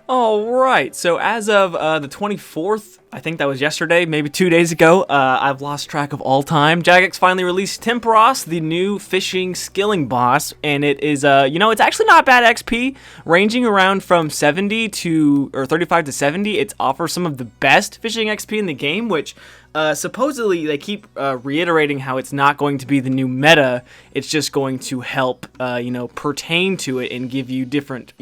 Alright, so as of the 24th, I think that was yesterday, maybe 2 days ago, I've lost track of all time, Jagex finally released Tempoross, the new fishing skilling boss, and it is, it's actually not bad XP, ranging around from 70 to, or 35 to 70, it offers some of the best fishing XP in the game, which supposedly they keep reiterating how it's not going to be the new meta, it's just going to help, pertain to it and give you different,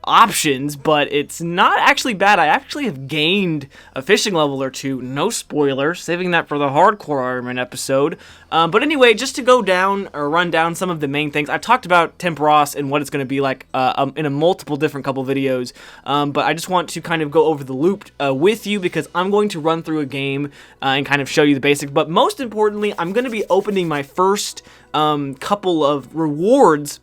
options, but it's not actually bad. I actually have gained a fishing level or two. No spoiler, saving that for the hardcore Ironman episode. But anyway, just to go down or run down some of the main things. I've talked about Tempoross and what it's going to be like in a multiple different couple videos, but I just want to kind of go over the loop with you because I'm going to run through a game and kind of show you the basics. But most importantly, I'm going to be opening my first couple of rewards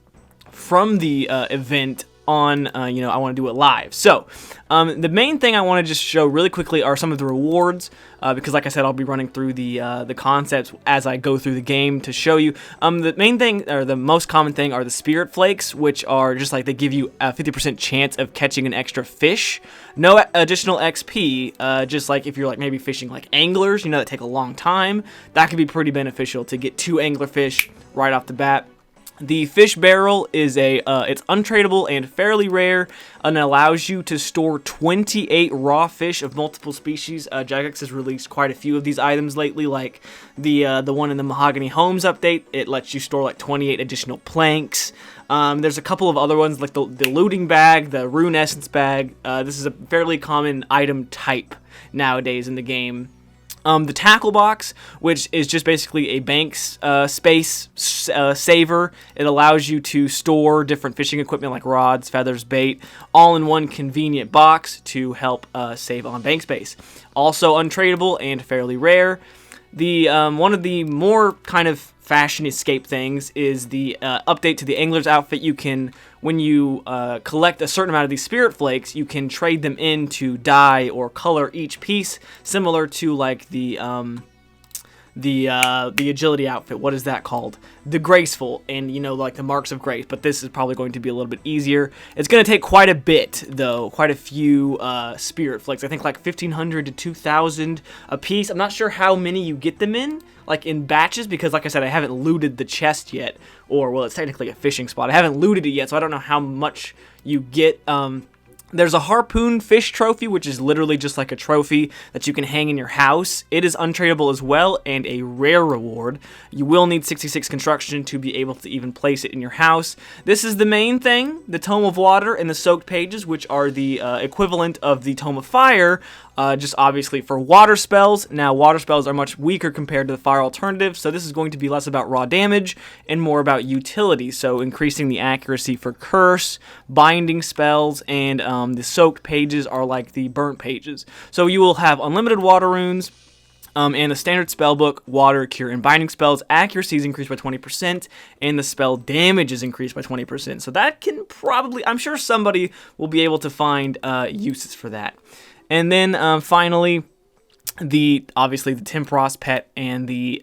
from the event on, I want to do it live. So, the main thing I want to just show really quickly are some of the rewards, because like I said, I'll be running through the concepts as I go through the game to show you. The main thing, or the most common thing, are the Spirit Flakes, which are just like, they give you a 50% chance of catching an extra fish. No additional XP, just like if you're like maybe fishing like anglers, that take a long time, that could be pretty beneficial to get 2 anglerfish right off the bat. The fish barrel is it's untradeable and fairly rare, and allows you to store 28 raw fish of multiple species. Jagex has released quite a few of these items lately, like the one in the Mahogany Homes update. It lets you store like 28 additional planks. There's a couple of other ones like the looting bag, the rune essence bag. This is a fairly common item type nowadays in the game. The tackle box, which is just basically a bank space saver. It allows you to store different fishing equipment like rods, feathers, bait, all in one convenient box to help save on bank space. Also untradeable and fairly rare. The one of the more kind of fashion escape things is the update to the angler's outfit. You can, when you collect a certain amount of these spirit flakes, you can trade them in to dye or color each piece, similar to like the agility outfit. What is that called? The graceful, and like the marks of grace, but this is probably going to be a little bit easier. It's going to take quite a bit though, quite a few spirit flakes. I think like 1,500 to 2,000 a piece. I'm not sure how many you get them in, like in batches, because like I said, I haven't looted the chest yet, or well, it's technically a fishing spot. I haven't looted it yet, so I don't know how much you get. There's a Harpoon fish trophy, which is literally just like a trophy that you can hang in your house. It is untradeable as well, and a rare reward. You will need 66 construction to be able to even place it in your house. This is the main thing, the Tome of Water and the Soaked Pages, which are the equivalent of the Tome of Fire, just obviously for water spells. Now, water spells are much weaker compared to the fire alternative, so this is going to be less about raw damage and more about utility, so increasing the accuracy for curse, binding spells, and the soaked pages are like the burnt pages. So you will have unlimited water runes, and the standard spellbook, water, cure, and binding spells. Accuracy is increased by 20%, and the spell damage is increased by 20%. So that can probably, I'm sure somebody will be able to find uses for that. And then finally, obviously the Tempoross pet and the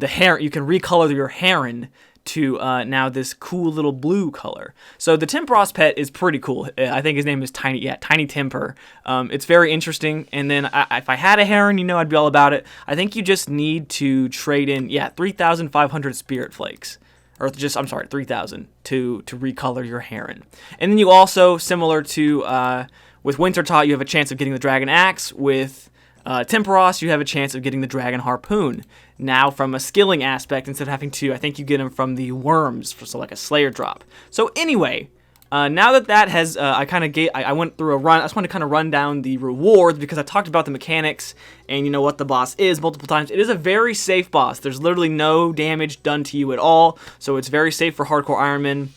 heron. You can recolor your heron to now this cool little blue color. So the Tempoross pet is pretty cool. I think his name is Tiny Temper. It's very interesting. And then if I had a heron, I'd be all about it. I think you just need to trade in 3,500 spirit flakes. Or just, 3,000 to recolor your heron. And then you also, similar to with Wintertot, you have a chance of getting the Dragon Axe. With Tempoross, you have a chance of getting the Dragon Harpoon. Now, from a skilling aspect, instead of having to, I think you get them from the worms, so like a Slayer drop. So anyway, now that has, I went through a run. I just want to kind of run down the rewards because I talked about the mechanics and what the boss is multiple times. It is a very safe boss. There's literally no damage done to you at all, so it's very safe for hardcore Ironman.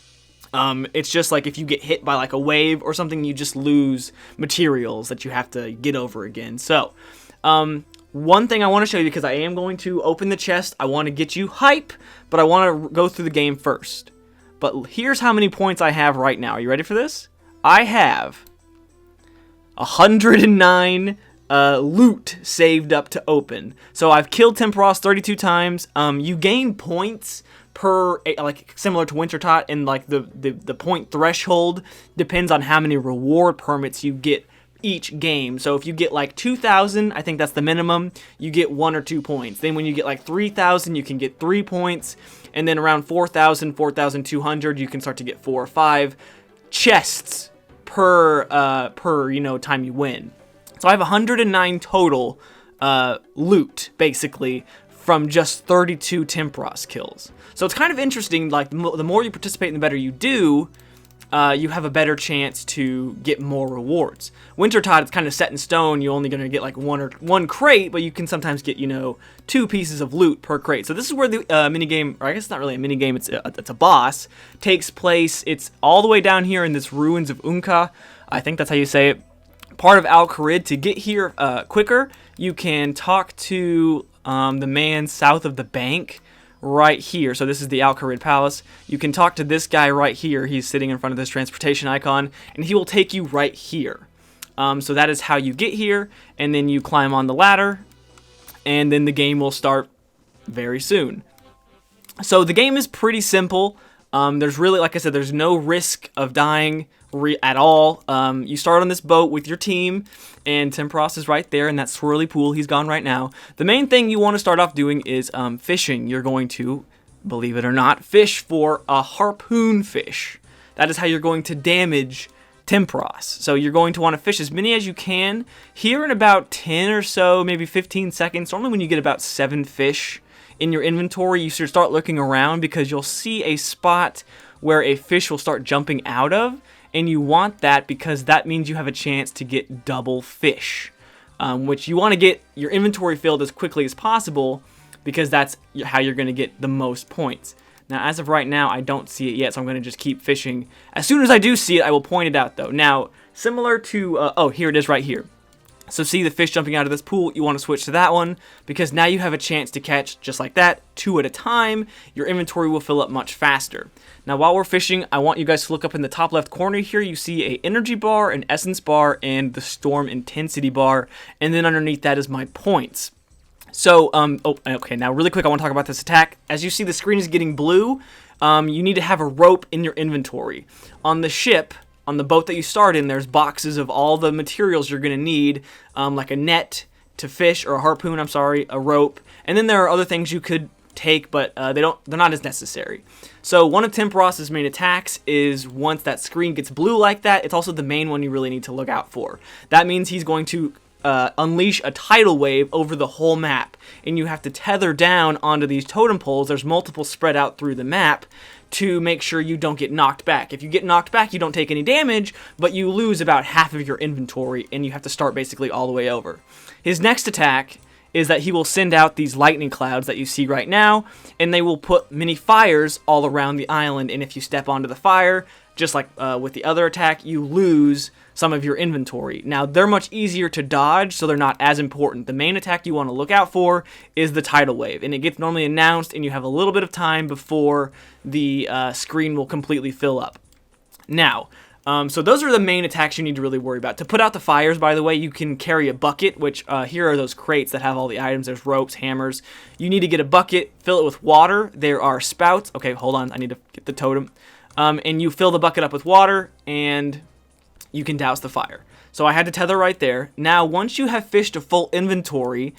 It's just like if you get hit by like a wave or something, you just lose materials that you have to get over again. So, one thing I want to show you, because I am going to open the chest, I want to get you hype, but I want to go through the game first. But here's how many points I have right now. Are you ready for this? I have 109 loot saved up to open. So I've killed Tempoross 32 times. You gain points per, like similar to Wintertot, and like the point threshold depends on how many reward permits you get each game. So if you get like 2,000, I think that's the minimum, you get 1 or 2 points. Then when you get like 3,000, you can get 3 points, and then around 4,000, 4,200, you can start to get 4 or 5 chests per time you win. So I have 109 total loot, basically, from just 32 Tempoross kills. So it's kind of interesting, like, the more you participate and the better you do, you have a better chance to get more rewards. Wintertot, it's kind of set in stone. You're only going to get like one crate, but you can sometimes get, 2 pieces of loot per crate. So this is where the minigame, or I guess it's not really a minigame, it's a boss, takes place. It's all the way down here in this Ruins of Unka. I think that's how you say it. Part of Al-Kharid. To get here quicker, you can talk to the man south of the bank right here. So this is the Al-Kharid Palace. You can talk to this guy right here. He's sitting in front of this transportation icon, and he will take you right here. So that is how you get here, and then you climb on the ladder, and then the game will start very soon. So the game is pretty simple. There's really, like I said, there's no risk of dying at all. You start on this boat with your team, and Tempoross is right there in that swirly pool. He's gone right now. The main thing you want to start off doing is fishing. You're going to, believe it or not, fish for a harpoon fish. That is how you're going to damage Tempoross. So you're going to want to fish as many as you can. Here in about 10 or so, maybe 15 seconds, normally when you get about 7 fish in your inventory, you should start looking around, because you'll see a spot where a fish will start jumping out of, and you want that because that means you have a chance to get double fish, which you want to get your inventory filled as quickly as possible, because that's how you're going to get the most points. Now, as of right now, I don't see it yet, so I'm going to just keep fishing. As soon as I do see it, I will point it out, though. Now, similar to, oh, here it is right here. So see the fish jumping out of this pool, you want to switch to that one, because now you have a chance to catch, just like that, 2 at a time. Your inventory will fill up much faster. Now while we're fishing, I want you guys to look up in the top left corner here. You see a energy bar, an essence bar, and the storm intensity bar, and then underneath that is my points. So, okay, now really quick, I want to talk about this attack. As you see, the screen is getting blue. You need to have a rope in your inventory. On the ship, on the boat that you start in, there's boxes of all the materials you're going to need, like a net to fish, or a harpoon, a rope, and then there are other things you could take, but they're not as necessary. So one of Tempoross's main attacks is, once that screen gets blue like that, it's also the main one you really need to look out for. That means he's going to unleash a tidal wave over the whole map, and you have to tether down onto these totem poles. There's multiple spread out through the map to make sure you don't get knocked back. If you get knocked back, you don't take any damage, but you lose about half of your inventory, and you have to start basically all the way over. His next attack is that he will send out these lightning clouds that you see right now, and they will put many fires all around the island, and if you step onto the fire, just like with the other attack, you lose some of your inventory. Now, they're much easier to dodge, so they're not as important. The main attack you want to look out for is the Tidal Wave, and it gets normally announced, and you have a little bit of time before the screen will completely fill up. Now, so those are the main attacks you need to really worry about. To put out the fires, by the way, you can carry a bucket, which here are those crates that have all the items. There's ropes, hammers. You need to get a bucket, fill it with water. There are spouts. Okay, hold on. I need to get the totem. And you fill the bucket up with water, and you can douse the fire. So I had to tether right there. Now, once you have fished a full inventory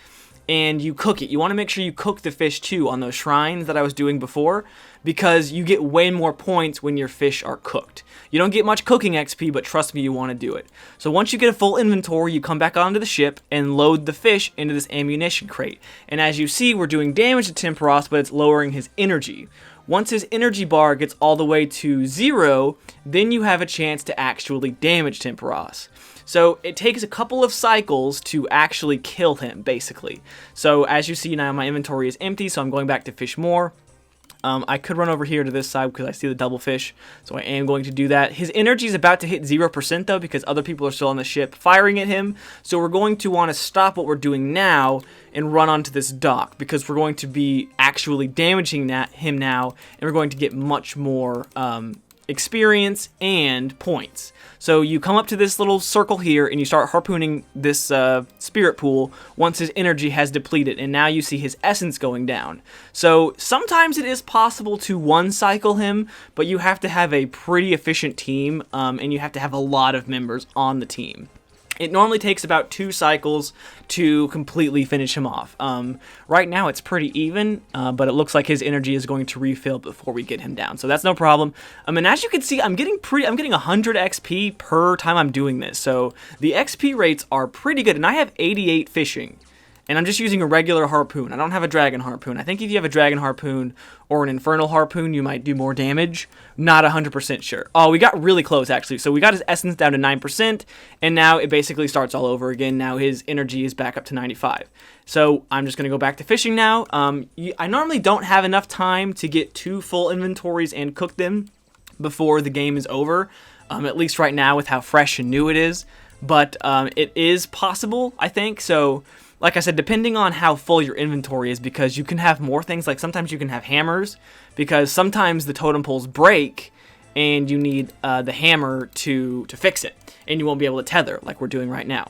and you cook it, you want to make sure you cook the fish too on those shrines that I was doing before, because you get way more points when your fish are cooked. You don't get much cooking XP, but trust me, you want to do it. So once you get a full inventory, you come back onto the ship and load the fish into this ammunition crate. And as you see, we're doing damage to Tempoross, but it's lowering his energy. Once his energy bar gets all the way to 0, then you have a chance to actually damage Tempoross. So it takes a couple of cycles to actually kill him, basically. So as you see now, my inventory is empty, so I'm going back to fish more. I could run over here to this side because I see the double fish, so I am going to do that. His energy is about to hit 0% though, because other people are still on the ship firing at him. So we're going to want to stop what we're doing now and run onto this dock, because we're going to be actually damaging him now, and we're going to get much more experience, and points. So you come up to this little circle here and you start harpooning this spirit pool once his energy has depleted, and now you see his essence going down. So sometimes it is possible to one cycle him, but you have to have a pretty efficient team, and you have to have a lot of members on the team. It normally takes about 2 cycles to completely finish him off. Right now it's pretty even, but it looks like his energy is going to refill before we get him down, so that's no problem. And as you can see, I'm getting 100 XP per time I'm doing this, so the XP rates are pretty good, and I have 88 fishing. And I'm just using a regular harpoon. I don't have a dragon harpoon. I think if you have a dragon harpoon or an infernal harpoon, you might do more damage. Not 100% sure. Oh, we got really close, actually. So we got his essence down to 9%, and now it basically starts all over again. Now his energy is back up to 95. So I'm just going to go back to fishing now. I normally don't have enough time to get 2 full inventories and cook them before the game is over, at least right now with how fresh and new it is. But it is possible, I think. So like I said, depending on how full your inventory is, because you can have more things, like sometimes you can have hammers, because sometimes the totem poles break and you need the hammer to fix it, and you won't be able to tether like we're doing right now.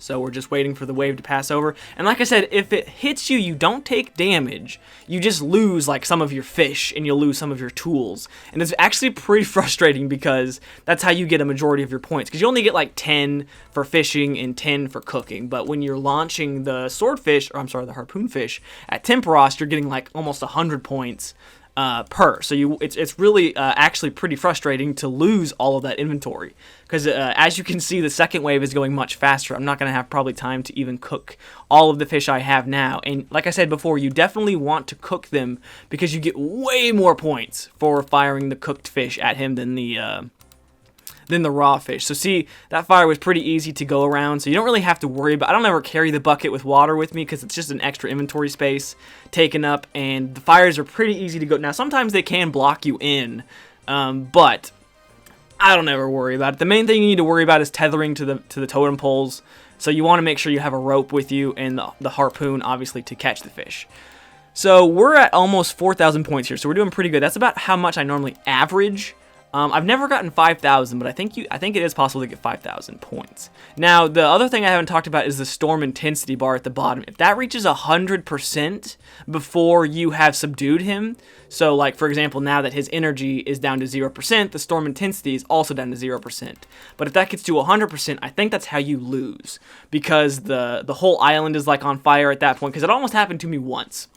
So we're just waiting for the wave to pass over. And like I said, if it hits you, you don't take damage. You just lose like some of your fish, and you'll lose some of your tools. And it's actually pretty frustrating, because that's how you get a majority of your points. Because you only get like 10 for fishing and 10 for cooking. But when you're launching the swordfish, or I'm sorry, the harpoon fish at Tempoross, you're getting like almost 100 points per. So it's really actually pretty frustrating to lose all of that inventory, because as you can see, the second wave is going much faster. I'm not going to have probably time to even cook all of the fish I have now. And like I said before, you definitely want to cook them, because you get way more points for firing the cooked fish at him than the raw fish. So see, that fire was pretty easy to go around, so you don't really have to worry about. I don't ever carry the bucket with water with me, because it's just an extra inventory space taken up, and the fires are pretty easy to go. Now sometimes they can block you in, but I don't ever worry about it. The main thing you need to worry about is tethering to the totem poles. So you want to make sure you have a rope with you, and the harpoon obviously to catch the fish. So we're at almost 4,000 points here, so we're doing pretty good. That's about how much I normally average. I've never gotten 5,000, but I think it is possible to get 5,000 points. Now, the other thing I haven't talked about is the storm intensity bar at the bottom. If that reaches 100% before you have subdued him, so like for example, now that his energy is down to 0%, the storm intensity is also down to 0%. But if that gets to 100%, I think that's how you lose, because the whole island is like on fire at that point, because it almost happened to me once.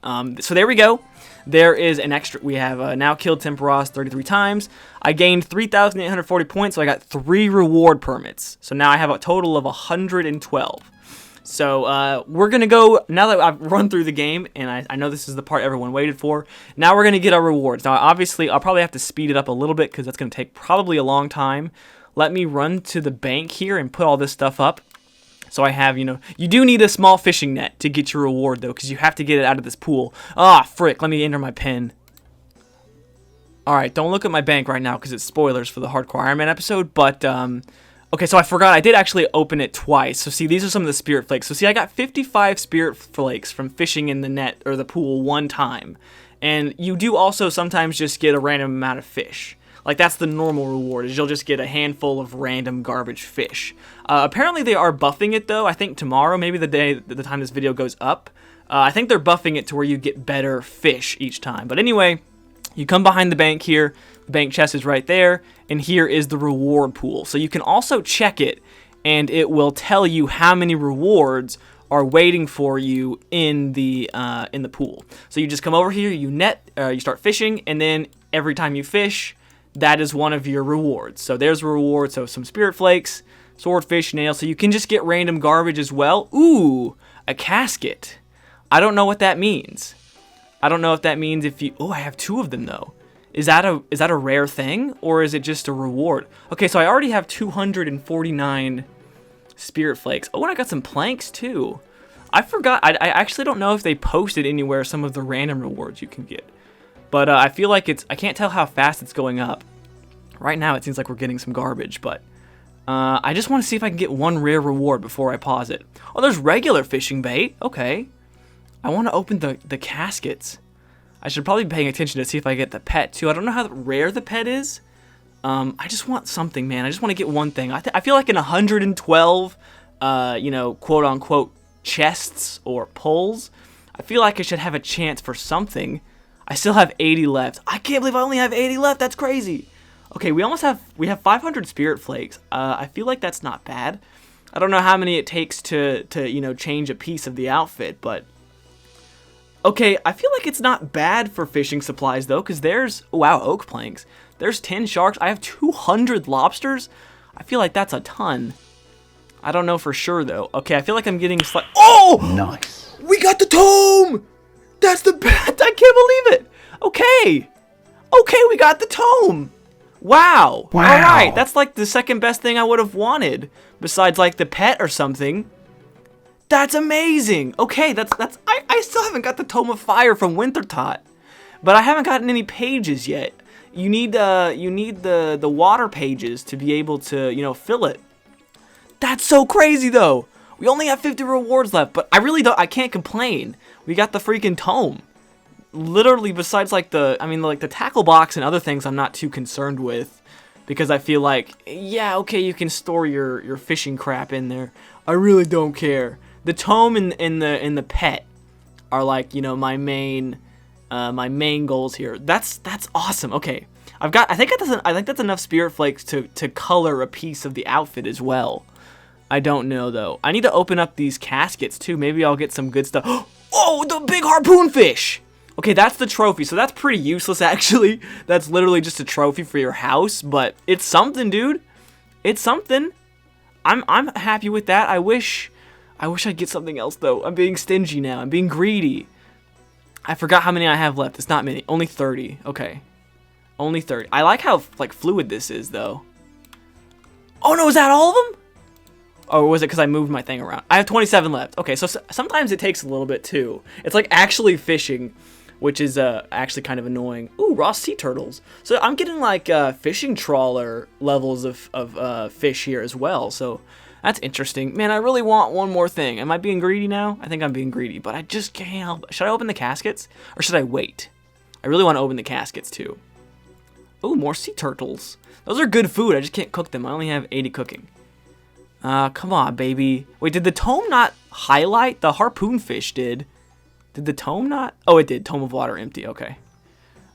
So there we go. There is an extra. We have now killed Tempoross 33 times. I gained 3,840 points, so I got 3 reward permits. So now I have a total of 112. So we're going to go, now that I've run through the game, and I know this is the part everyone waited for, now we're going to get our rewards. Now obviously I'll probably have to speed it up a little bit, because that's going to take probably a long time. Let me run to the bank here and put all this stuff up. So I have, you do need a small fishing net to get your reward, though, because you have to get it out of this pool. Ah, frick, let me enter my PIN. Alright, don't look at my bank right now, because it's spoilers for the Hardcore Iron Man episode, but, okay, so I forgot, I did actually open it twice. So see, these are some of the spirit flakes. So see, I got 55 spirit flakes from fishing in the net, or the pool, one time. And you do also sometimes just get a random amount of fish. Like, that's the normal reward, is you'll just get a handful of random garbage fish. Apparently they are buffing it, though. I think tomorrow, maybe the time this video goes up, I think they're buffing it to where you get better fish each time. But anyway, you come behind the bank here, the bank chest is right there, and here is the reward pool. So you can also check it, and it will tell you how many rewards are waiting for you in the pool. So you just come over here, you start fishing, and then every time you fish, that is one of your rewards. So there's a reward, so some spirit flakes, swordfish, nails, so you can just get random garbage as well. Ooh, a casket. I don't know what that means. I don't know if that means if you, oh, I have 2 of them though. Is that a rare thing, or is it just a reward? Okay, so I already have 249 spirit flakes. Oh, and I got some planks too. I forgot, I actually don't know if they posted anywhere some of the random rewards you can get. But I feel like I can't tell how fast it's going up. Right now it seems like we're getting some garbage, but I just want to see if I can get one rare reward before I pause it. Oh, there's regular fishing bait. Okay. I want to open the caskets. I should probably be paying attention to see if I get the pet too. I don't know how rare the pet is. I just want something, man. I just want to get one thing. I feel like in 112, you know, quote unquote chests or pulls, I feel like I should have a chance for something. I still have 80 left. I can't believe I only have 80 left. That's crazy. Okay, we have 500 spirit flakes. I feel like that's not bad. I don't know how many it takes to you know, change a piece of the outfit, but okay, I feel like it's not bad for fishing supplies though, because there's, wow, oak planks. There's 10 sharks. I have 200 lobsters. I feel like that's a ton. I don't know for sure though. Okay, I feel like I'm getting oh! Nice. We got the tome! That's the best. I can't believe it. Okay. Okay, we got the tome. Wow. All right, that's like the second best thing I would have wanted, besides like the pet or something. That's amazing. Okay, I still haven't got the Tome of Fire from Wintertot, but I haven't gotten any pages yet. You need the water pages to be able to, you know, fill it. That's so crazy though. We only have 50 rewards left, but I can't complain. We got the freaking tome. Literally, besides like the tackle box and other things I'm not too concerned with, because I feel like, yeah, okay, you can store your fishing crap in there. I really don't care. The tome and the pet are like, you know, my main goals here. That's awesome. Okay, I think that's enough spirit flakes to color a piece of the outfit as well. I don't know though. I need to open up these caskets too. Maybe I'll get some good stuff. Oh, the big harpoon fish. Okay, that's the trophy, so that's pretty useless actually. That's literally just a trophy for your house, but it's something, dude. It's something. I'm happy with that. I wish I'd get something else though. I'm being stingy now. I'm being greedy. I forgot how many I have left. It's not many. Only 30. Okay. Only 30. I like how like fluid this is though. Oh no, is that all of them? Or was it because I moved my thing around? I have 27 left. Okay, so sometimes it takes a little bit too. It's like actually fishing, which is actually kind of annoying. Ooh, raw sea turtles. So I'm getting like fishing trawler levels of fish here as well. So that's interesting. Man, I really want one more thing. Am I being greedy now? I think I'm being greedy, but I just can't help. Should I open the caskets or should I wait? I really want to open the caskets too. Ooh, more sea turtles. Those are good food. I just can't cook them. I only have 80 cooking. Come on, baby. Wait, did the tome not highlight? The harpoon fish did. Did the tome not? Oh, it did. Tome of water empty. Okay.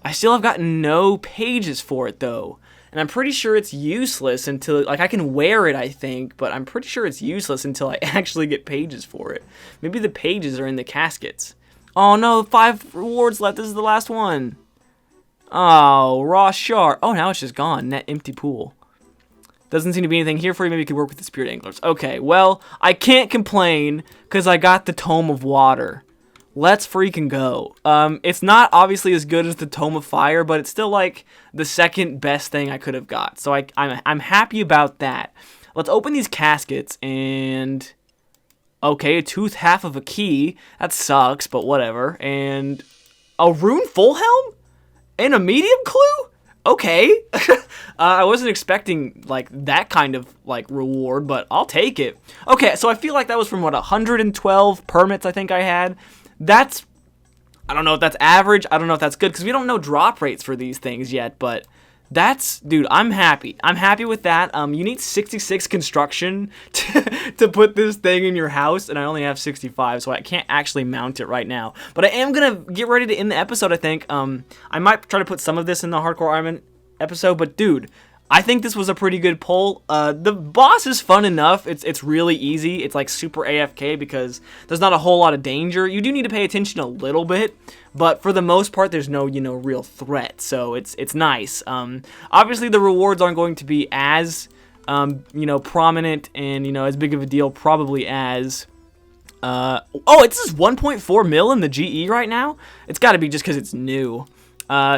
I still have gotten no pages for it, though. And I'm pretty sure it's useless until, like, I can wear it, I think, but I'm pretty sure it's useless until I actually get pages for it. Maybe the pages are in the caskets. Oh, no. 5 rewards left. This is the last one. Oh, raw shark. Oh, now it's just gone. Net empty pool. Doesn't seem to be anything here for you. Maybe you could work with the spirit anglers. Okay, well, I can't complain because I got the Tome of Water. Let's freaking go. It's not obviously as good as the Tome of Fire, but it's still like the second best thing I could have got. So I'm happy about that. Let's open these caskets and... Okay, a tooth half of a key. That sucks, but whatever. And a rune full helm? And a medium clue? Okay. I wasn't expecting like that kind of like reward, but I'll take it. Okay, so I feel like that was from what, 112 permits I think I had. That's, I don't know if that's average. I don't know if that's good because we don't know drop rates for these things yet, but that's, dude, I'm happy. I'm happy with that. You need 66 construction to put this thing in your house, and I only have 65, so I can't actually mount it right now. But I am going to get ready to end the episode, I think. I might try to put some of this in the Hardcore Ironman episode, but dude, I think this was a pretty good pull. The boss is fun enough. It's really easy. It's like super AFK because there's not a whole lot of danger. You do need to pay attention a little bit, but for the most part, there's no, you know, real threat. So it's nice. Obviously, the rewards aren't going to be as, you know, prominent and, you know, as big of a deal probably as... oh, it's just 1.4 mil in the GE right now? It's got to be just because it's new.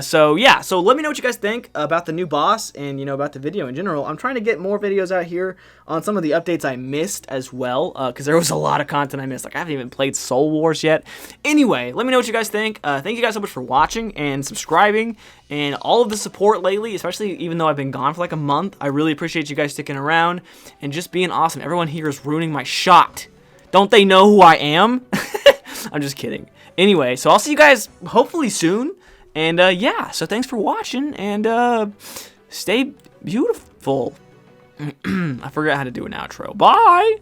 So yeah, so let me know what you guys think about the new boss and, you know, about the video in general. I'm trying to get more videos out here on some of the updates I missed as well, because there was a lot of content I missed. Like, I haven't even played Soul Wars yet. Anyway, let me know what you guys think. Thank you guys so much for watching and subscribing and all of the support lately, especially even though I've been gone for like a month. I really appreciate you guys sticking around and just being awesome. Everyone here is ruining my shot. Don't they know who I am? I'm just kidding. Anyway, so I'll see you guys hopefully soon. And yeah, so thanks for watching, and stay beautiful. I forgot how to do an outro. Bye!